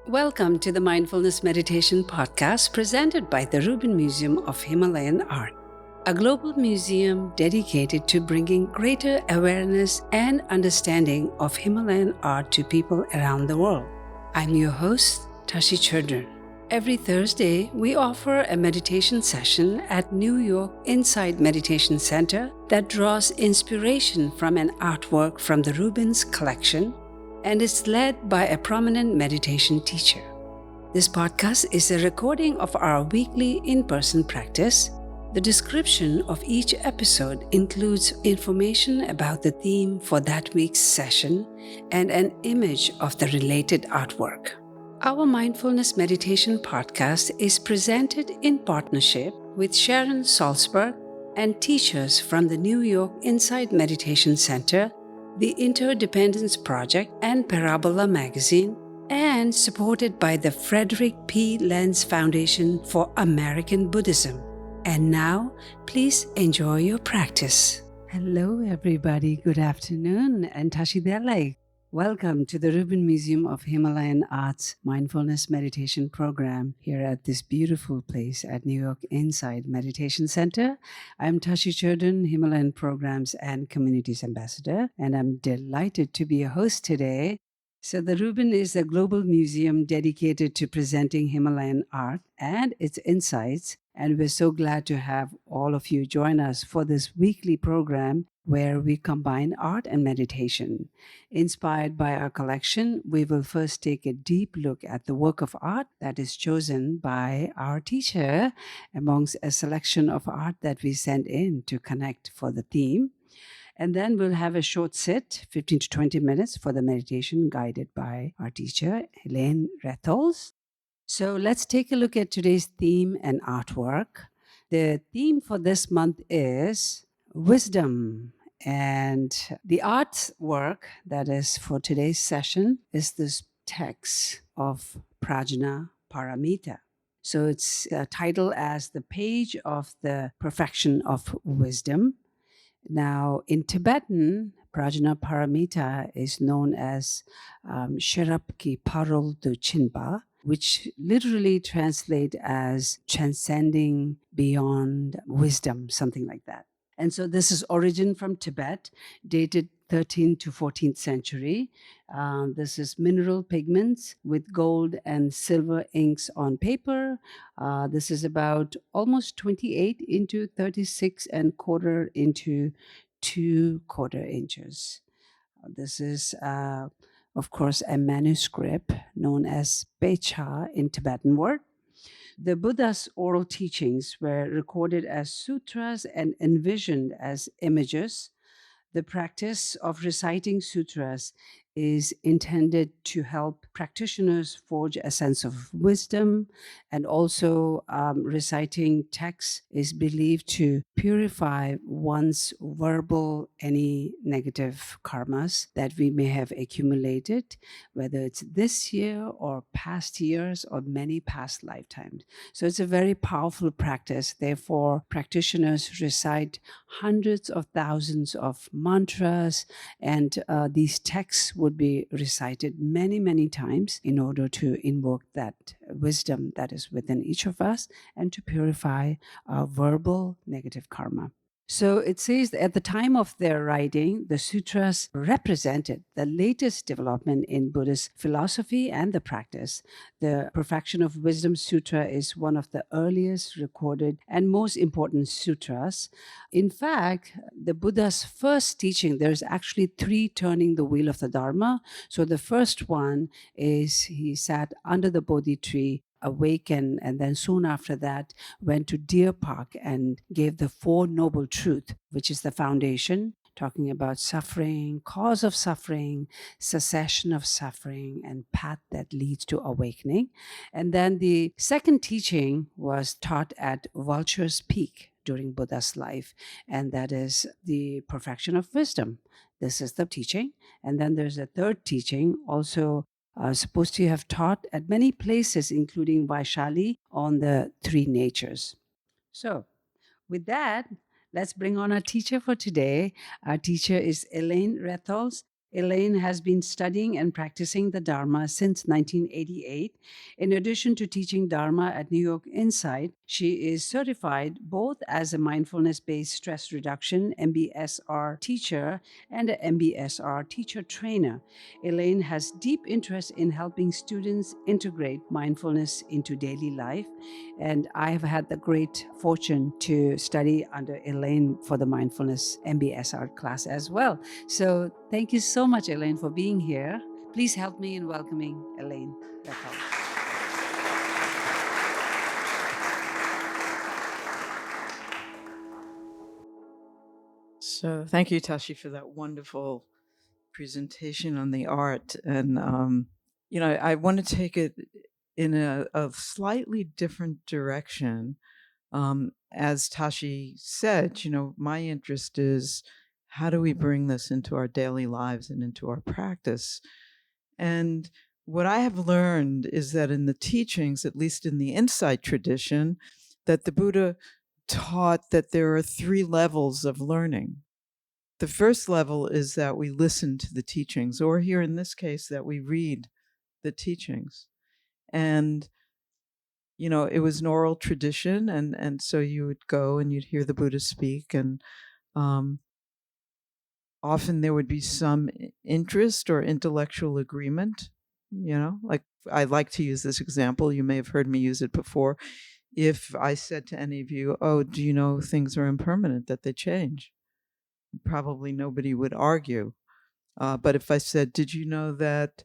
Welcome to the Mindfulness Meditation Podcast presented by the Rubin Museum of Himalayan Art, a global museum dedicated to bringing greater awareness and understanding of Himalayan art to people around the world. I'm your host, Tashi Chudran. Every Thursday, we offer a meditation session at New York Inside Meditation Center that draws inspiration from an artwork from the Rubin's collection and is led by a prominent meditation teacher. This podcast is a recording of our weekly in-person practice. The description of each episode includes information about the theme for that week's session and an image of the related artwork. Our Mindfulness Meditation Podcast is presented in partnership with Sharon Salzberg and teachers from the New York Inside Meditation Center, the Interdependence Project, and Parabola Magazine, and supported by the Frederick P. Lenz Foundation for American Buddhism. And now, please enjoy your practice. Hello, everybody. Good afternoon. And Tashi Belai. Welcome to the Rubin Museum of Himalayan Art's Mindfulness Meditation Program here at this beautiful place at New York Inside Meditation Center. I'm Tashi Chudran, Himalayan Programs and Communities Ambassador, and I'm delighted to be a host today. So the Rubin is a global museum dedicated to presenting Himalayan art and its insights, and we're so glad to have all of you join us for this weekly program where we combine art and meditation. Inspired by our collection, we will first take a deep look at the work of art that is chosen by our teacher amongst a selection of art that we send in to connect for the theme. And then we'll have a short sit, 15 to 20 minutes, for the meditation guided by our teacher, Elaine Retholtz. So let's take a look at today's theme and artwork. The theme for this month is wisdom. And the artwork that is for today's session is this text of Prajna Paramita. So it's titled as The Page of the Perfection of Wisdom. Now, in Tibetan, Prajna Paramita is known as Sherab ki Parul du Chinpa, which literally translates as transcending beyond wisdom, something like that. And so this is origin from Tibet, dated 13th to 14th century. This is mineral pigments with gold and silver inks on paper. This is about almost 28 into 36 and quarter into 2/4 inches. This is, of course, a manuscript known as Pecha in Tibetan word. The Buddha's oral teachings were recorded as sutras and envisioned as images. The practice of reciting sutras is intended to help practitioners forge a sense of wisdom, and also reciting texts is believed to purify one's verbal any negative karmas that we may have accumulated, whether it's this year or past years or many past lifetimes. So it's a very powerful practice. Therefore, practitioners recite hundreds of thousands of mantras, and these texts would be recited many, many times in order to invoke that wisdom that is within each of us and to purify our verbal negative karma. So it says that at the time of their writing, the sutras represented the latest development in Buddhist philosophy and the practice. The Perfection of Wisdom Sutra is one of the earliest recorded and most important sutras. In fact, the Buddha's first teaching, there's actually 3 turning the wheel of the Dharma. So the first one is he sat under the Bodhi tree, awakened, and then soon after that went to Deer Park and gave the 4 Noble Truths, which is the foundation, talking about suffering, cause of suffering, cessation of suffering, and path that leads to awakening. And then the second teaching was taught at Vulture's Peak during Buddha's life, and that is the Perfection of Wisdom. This is the teaching. And then there's a third teaching, also supposed to have taught at many places, including Vaishali, on the 3 natures. So, with that, let's bring on our teacher for today. Our teacher is Elaine Retholtz. Elaine has been studying and practicing the Dharma since 1988. In addition to teaching Dharma at New York Insight, she is certified both as a mindfulness based stress reduction MBSR teacher and a MBSR teacher trainer. Elaine has deep interest in helping students integrate mindfulness into daily life, and I have had the great fortune to study under Elaine for the mindfulness MBSR class as well. So thank you so much, Elaine, for being here. Please help me in welcoming Elaine. Retholtz. So thank you, Tashi, for that wonderful presentation on the art. And, I want to take it in a slightly different direction. As Tashi said, my interest is how do we bring this into our daily lives and into our practice? And what I have learned is that in the teachings, at least in the Insight tradition, that the Buddha taught that there are 3 levels of learning. The first level is that we listen to the teachings, or here in this case, that we read the teachings. And, it was an oral tradition, and so you would go and you'd hear the Buddha speak, and often there would be some interest or intellectual agreement, like I like to use this example. You may have heard me use it before. If I said to any of you, oh, do you know things are impermanent, that they change? Probably nobody would argue. But if I said, did you know that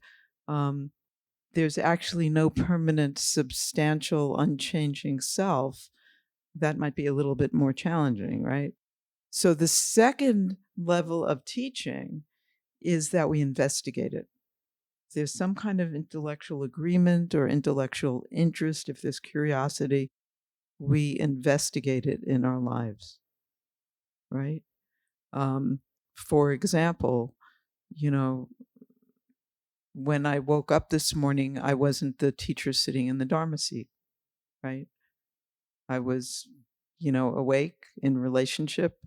there's actually no permanent, substantial, unchanging self, that might be a little bit more challenging, right? So the second level of teaching is that we investigate it. If there's some kind of intellectual agreement or intellectual interest, if there's curiosity, we investigate it in our lives, right? For example, when I woke up this morning, I wasn't the teacher sitting in the Dharma seat, right? I was, awake in relationship,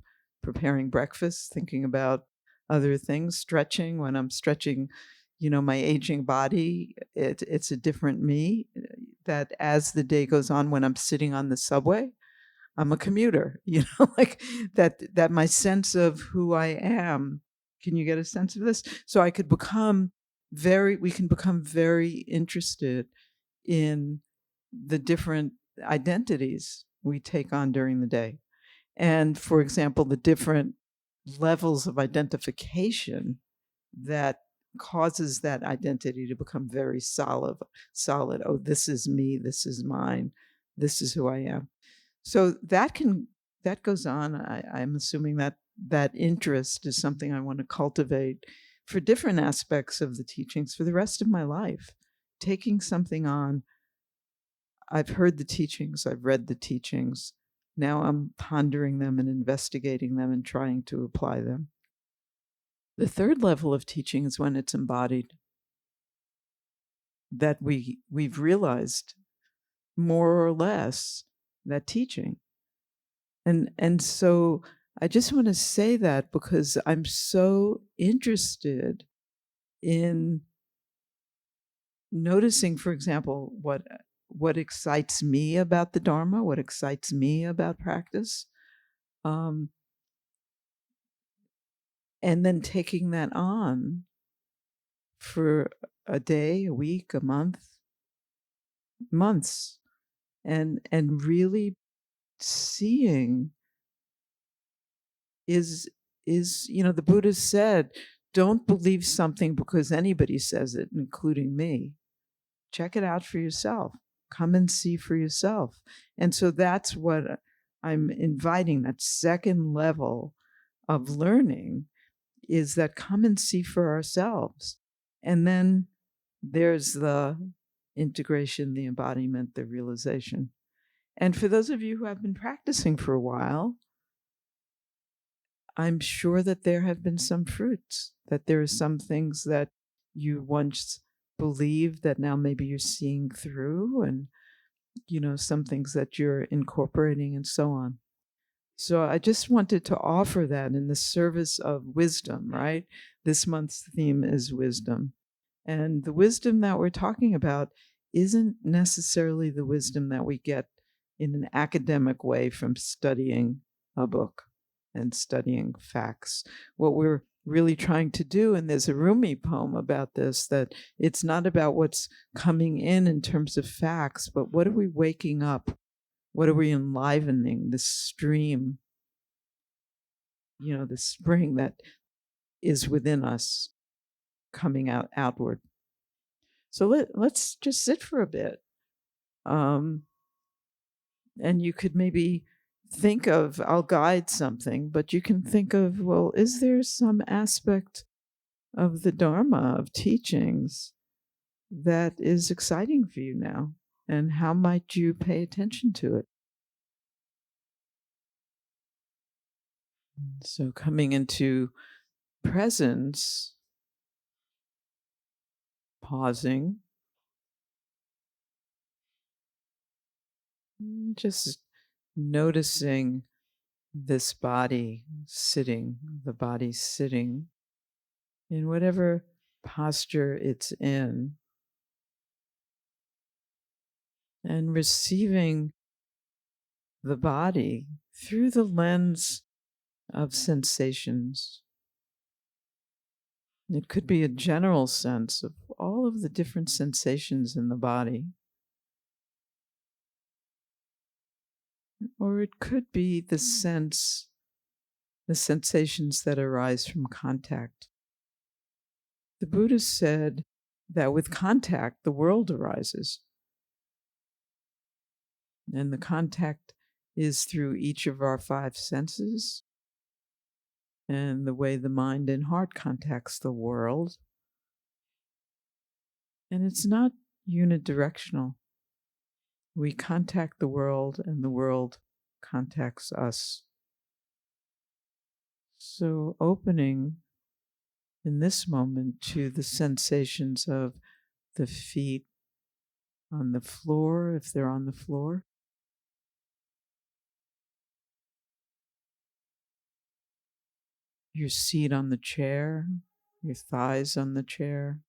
preparing breakfast, thinking about other things, stretching. When I'm stretching, my aging body, it's a different me. That as the day goes on, when I'm sitting on the subway, I'm a commuter, like that my sense of who I am. Can you get a sense of this? So we can become very interested in the different identities we take on during the day. And for example, the different levels of identification that causes that identity to become very solid. Oh, this is me, this is mine, this is who I am. So that goes on. I'm assuming that interest is something I want to cultivate for different aspects of the teachings for the rest of my life. Taking something on, I've heard the teachings, I've read the teachings. Now I'm pondering them and investigating them and trying to apply them. The third level of teaching is when it's embodied. That we've realized more or less that teaching. And so I just want to say that because I'm so interested in noticing, for example, what excites me about the Dharma, what excites me about practice, and then taking that on for a day, a week, a month, months, and really seeing is the Buddha said, don't believe something because anybody says it, including me. Check it out for yourself. Come and see for yourself. And so that's what I'm inviting, that second level of learning, is that come and see for ourselves. And then there's the integration, the embodiment, the realization. And for those of you who have been practicing for a while, I'm sure that there have been some fruits, that there are some things that you once believed that now maybe you're seeing through, and some things that you're incorporating and so on. So I just wanted to offer that in the service of wisdom, right? This month's theme is wisdom. And the wisdom that we're talking about isn't necessarily the wisdom that we get in an academic way from studying a book and studying facts. What we're really trying to do, and there's a Rumi poem about this, that it's not about what's coming in terms of facts, but what are we waking up? What are we enlivening? The stream, the spring that is within us coming outward. So let's just sit for a bit. And you could maybe think of, I'll guide something, but you can think of, well, is there some aspect of the Dharma, of teachings, that is exciting for you now? And how might you pay attention to it? So coming into presence, pausing, just noticing this body sitting, the body sitting in whatever posture it's in, and receiving the body through the lens of sensations. It could be a general sense of all of the different sensations in the body, or it could be the sensations that arise from contact. The Buddha said that with contact, the world arises. And the contact is through each of our five senses and the way the mind and heart contacts the world. And it's not unidirectional. We contact the world and the world contacts us. So opening in this moment to the sensations of the feet on the floor, if they're on the floor, your seat on the chair, your thighs on the chair.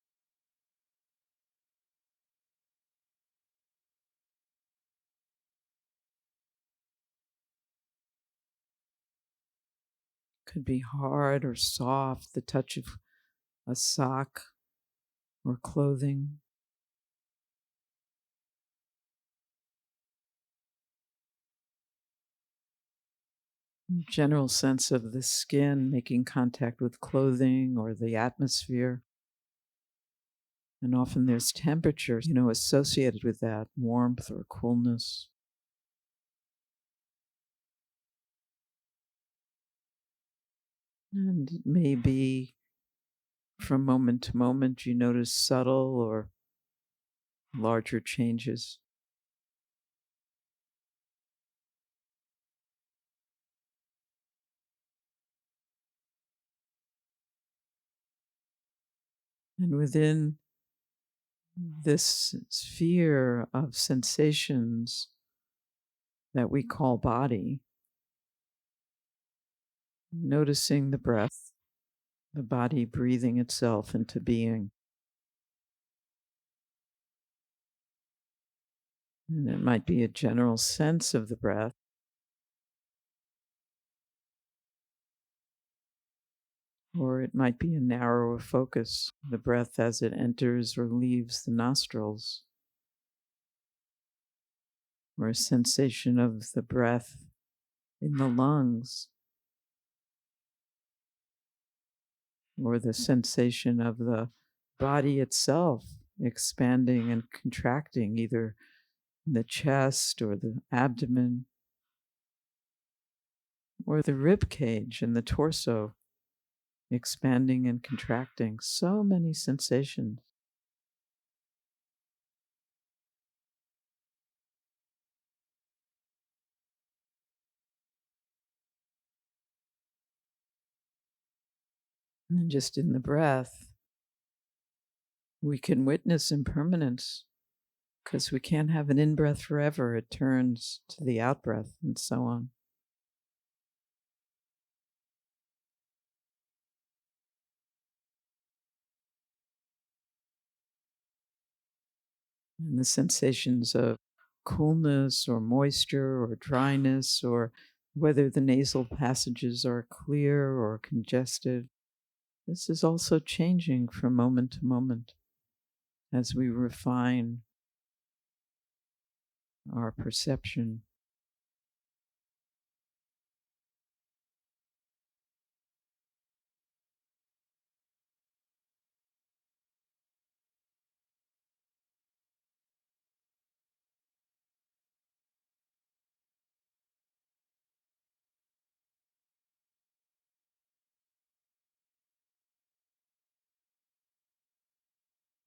Could be hard or soft, the touch of a sock or clothing. General sense of the skin making contact with clothing or the atmosphere. And often there's temperature, associated with that, warmth or coolness. And maybe from moment to moment you notice subtle or larger changes. And within this sphere of sensations that we call body, noticing the breath, the body breathing itself into being. And it might be a general sense of the breath, or it might be a narrower focus, the breath as it enters or leaves the nostrils, or a sensation of the breath in the lungs, or the sensation of the body itself expanding and contracting, either the chest or the abdomen, or the rib cage and the torso expanding and contracting. So many sensations. And just in the breath, we can witness impermanence, because we can't have an in-breath forever. It turns to the out-breath and so on. and the sensations of coolness or moisture or dryness, or whether the nasal passages are clear or congested. This is also changing from moment to moment as we refine our perception.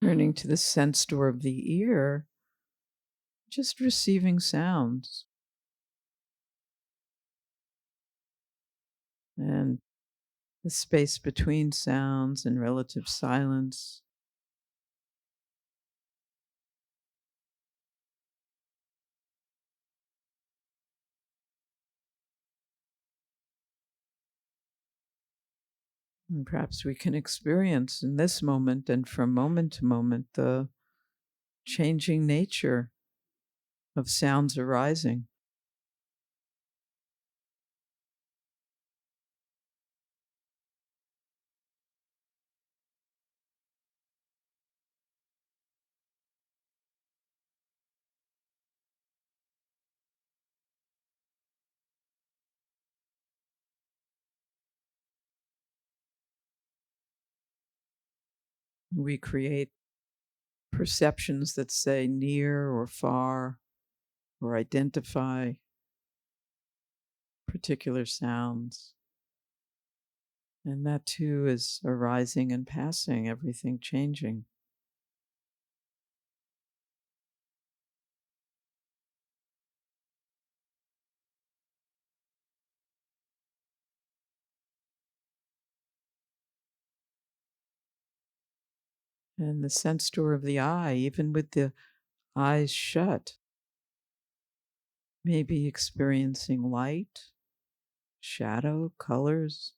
Turning to the sense door of the ear, just receiving sounds and the space between sounds and relative silence. And perhaps we can experience in this moment and from moment to moment the changing nature of sounds arising. We create perceptions that say near or far or identify particular sounds. And that too is arising and passing, everything changing. And the sense door of the eye, even with the eyes shut, maybe experiencing light, shadow, colors.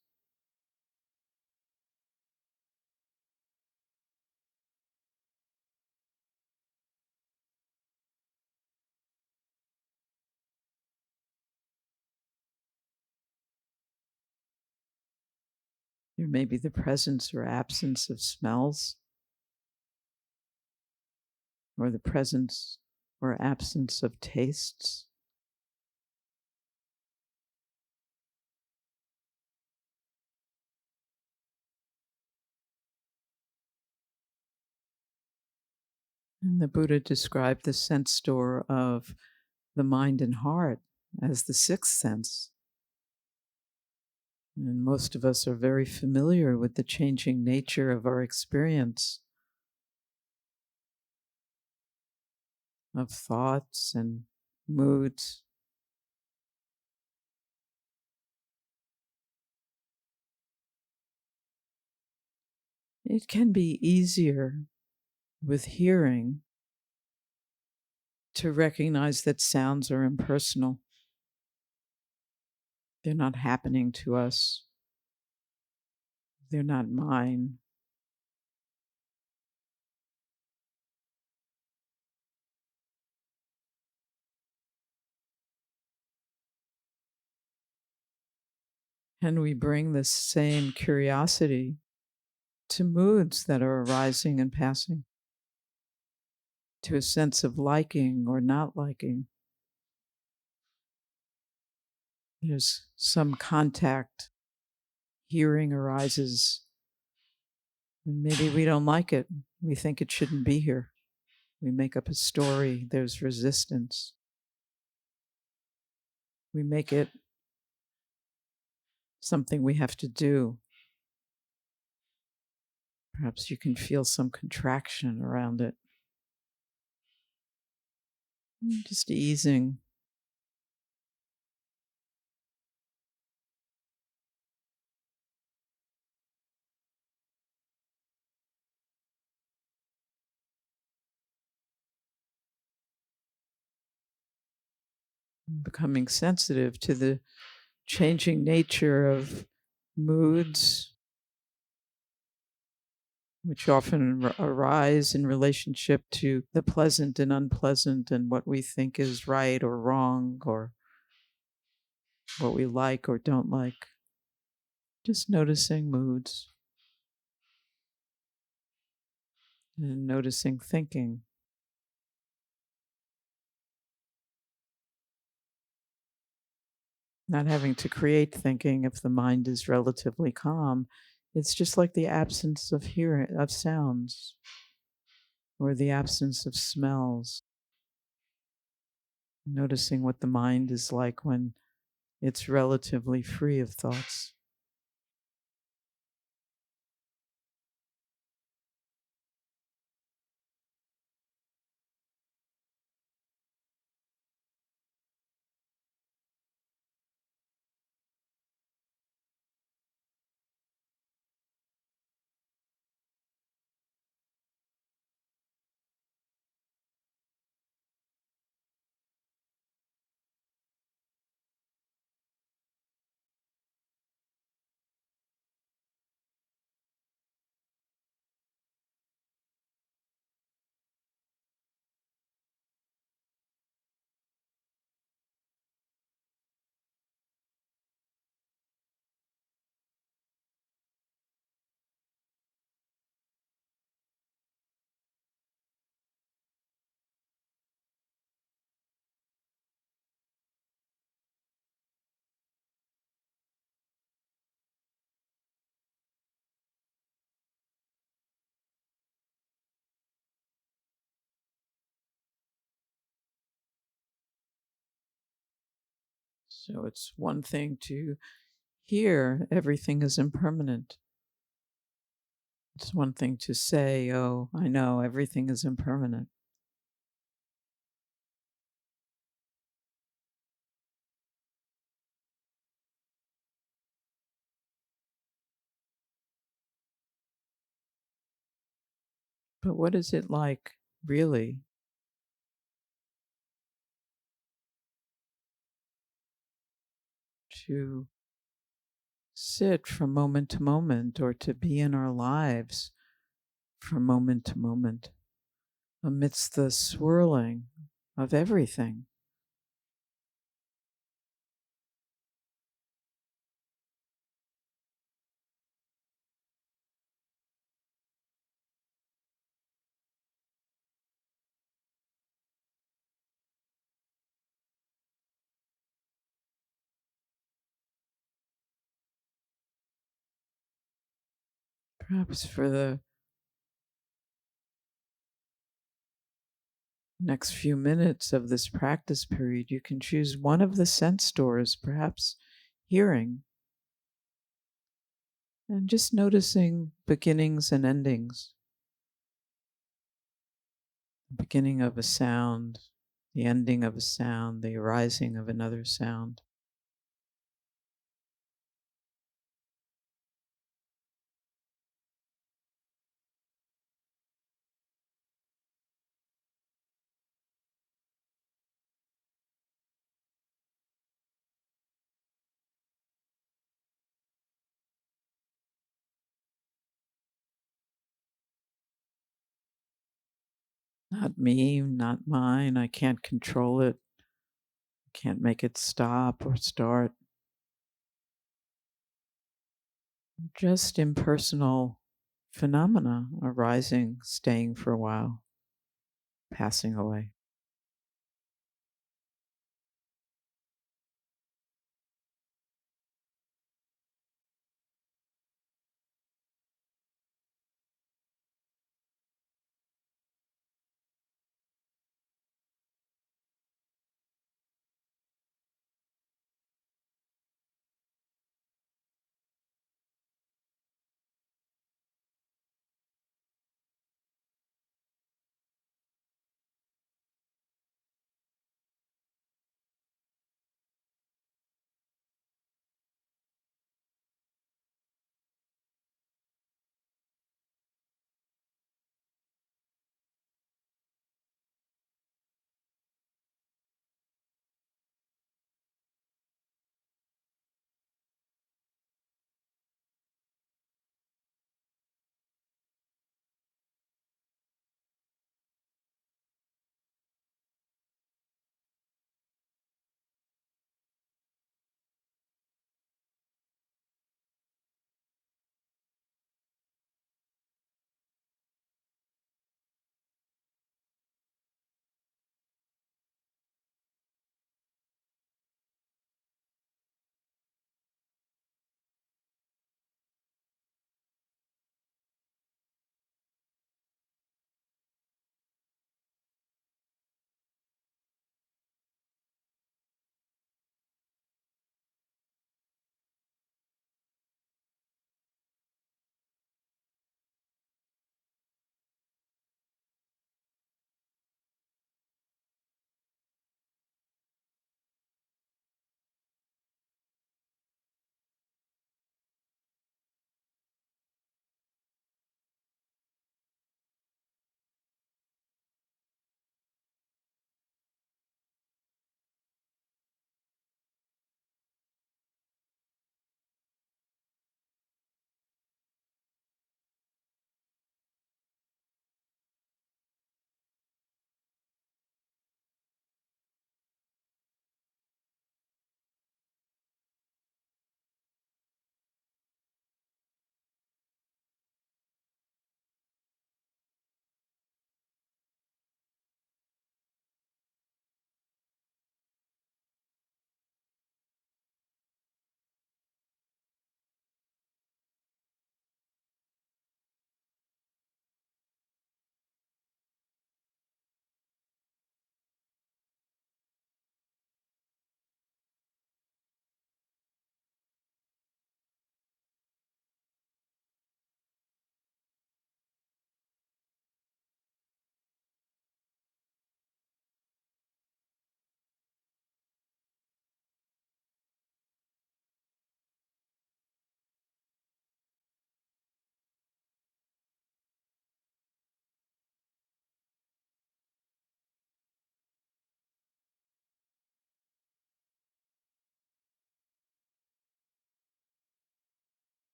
There may be the presence or absence of smells, or the presence or absence of tastes. And the Buddha described the sense door of the mind and heart as the sixth sense. And most of us are very familiar with the changing nature of our experience of thoughts and moods. It can be easier with hearing to recognize that sounds are impersonal. They're not happening to us. They're not mine. And we bring this same curiosity to moods that are arising and passing, to a sense of liking or not liking. There's some contact, hearing arises, and maybe we don't like it. We think it shouldn't be here. We make up a story. There's resistance. We make it something we have to do. Perhaps you can feel some contraction around it. Just easing. Becoming sensitive to the changing nature of moods, which often arise in relationship to the pleasant and unpleasant and what we think is right or wrong or what we like or don't like. Just noticing moods and noticing thinking. Not having to create thinking if the mind is relatively calm. It's just like the absence of hearing of sounds or the absence of smells. Noticing what the mind is like when it's relatively free of thoughts. So it's one thing to hear everything is impermanent. It's one thing to say, oh, I know everything is impermanent. But what is it like, really, to sit from moment to moment or to be in our lives from moment to moment amidst the swirling of everything? Perhaps for the next few minutes of this practice period, you can choose one of the sense doors, perhaps hearing, and just noticing beginnings and endings. The beginning of a sound, the ending of a sound, the arising of another sound. Not me, not mine. I can't control it. Can't make it stop or start. Just impersonal phenomena arising, staying for a while, passing away.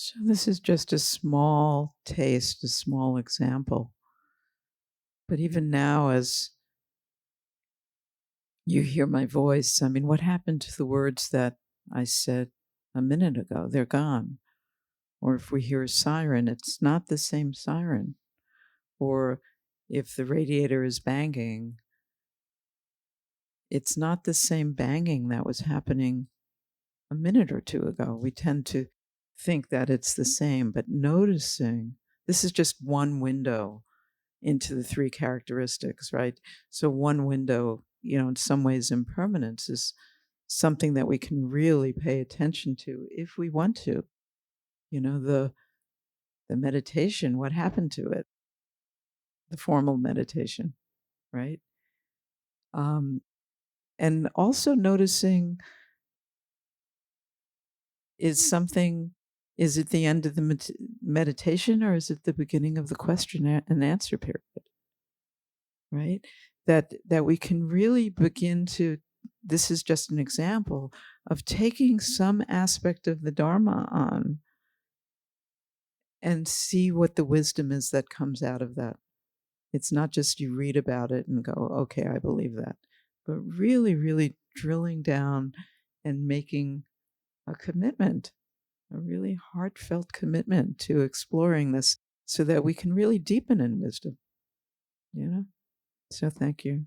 So this is just a small taste, a small example. But even now, as you hear my voice, I mean, what happened to the words that I said a minute ago? They're gone. Or if we hear a siren, it's not the same siren. Or if the radiator is banging, it's not the same banging that was happening a minute or two ago. We tend to think that it's the same, but noticing this is just one window into the three characteristics, right? So, one window, in some ways, impermanence is something that we can really pay attention to if we want to. The meditation, what happened to it? The formal meditation, right? Um, and also noticing is it the end of the meditation, or is it the beginning of the question and answer period, right? That we can really begin to, this is just an example of taking some aspect of the Dharma on and see what the wisdom is that comes out of that. It's not just you read about it and go, okay, I believe that, but really, really drilling down and making a commitment, a really heartfelt commitment to exploring this so that we can really deepen in wisdom, So thank you.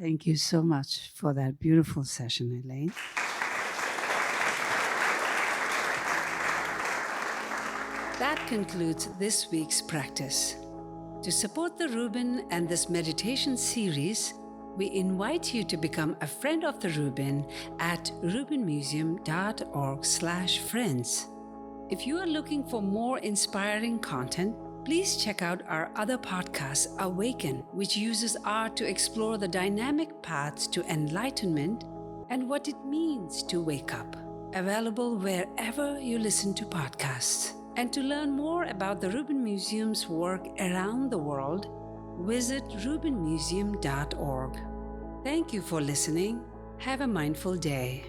Thank you so much for that beautiful session, Elaine. That concludes this week's practice. To support the Rubin and this meditation series, we invite you to become a friend of the Rubin at rubinmuseum.org/friends. If you are looking for more inspiring content, please check out our other podcast, Awaken, which uses art to explore the dynamic paths to enlightenment and what it means to wake up. Available wherever you listen to podcasts. And to learn more about the Rubin Museum's work around the world, visit rubinmuseum.org. Thank you for listening. Have a mindful day.